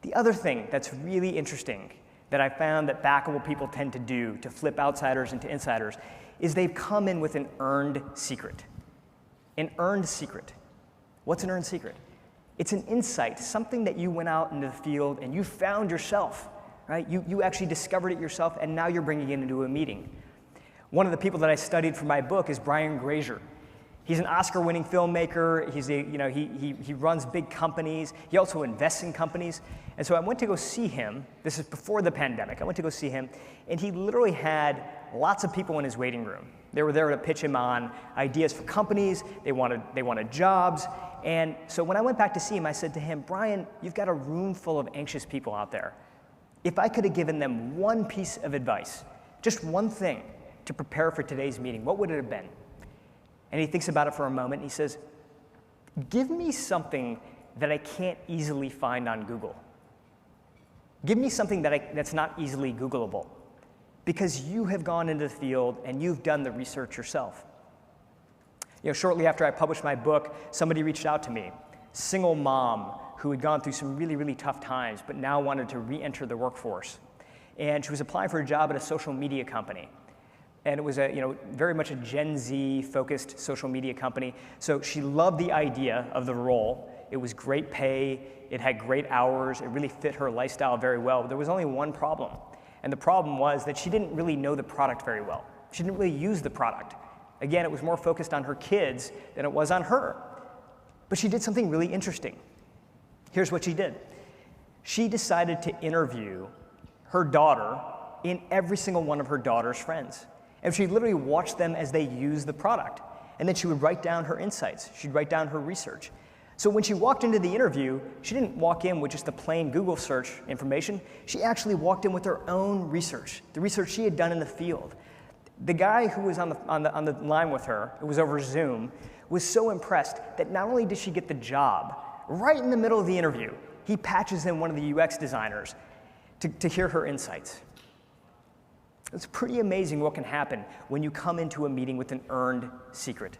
The other thing that's really interesting that I found that backable people tend to do to flip outsiders into insiders is they've come in with an earned secret. An earned secret. What's an earned secret? It's an insight, something that you went out into the field and you found yourself, right? You actually discovered it yourself, and now you're bringing it into a meeting. One of the people that I studied for my book is Brian Grazer. He's an Oscar-winning filmmaker. He runs big companies. He also invests in companies. And so I went to go see him. This is before the pandemic. I went to go see him, and he literally had lots of people in his waiting room. They were there to pitch him on ideas for companies. They wanted jobs. And so when I went back to see him, I said to him, Brian, you've got a room full of anxious people out there. If I could have given them one piece of advice, just one thing to prepare for today's meeting, what would it have been? And he thinks about it for a moment, and he says, give me something that I can't easily find on Google. Give me something that's not easily Googleable, because you have gone into the field and you've done the research yourself. Shortly after I published my book, somebody reached out to me, single mom who had gone through some really, really tough times, but now wanted to re-enter the workforce. And she was applying for a job at a social media company. And it was very much a Gen Z-focused social media company. So she loved the idea of the role. It was great pay. It had great hours. It really fit her lifestyle very well. But there was only one problem. And the problem was that she didn't really know the product very well. She didn't really use the product. Again, it was more focused on her kids than it was on her. But she did something really interesting. Here's what she did. She decided to interview her daughter in every single one of her daughter's friends. And she literally watched them as they used the product. And then she would write down her insights. She'd write down her research. So when she walked into the interview, she didn't walk in with just the plain Google search information. She actually walked in with her own research, the research she had done in the field. The guy who was on the line with her, it was over Zoom, was so impressed that not only did she get the job, right in the middle of the interview, he patches in one of the UX designers to hear her insights. It's pretty amazing what can happen when you come into a meeting with an earned secret,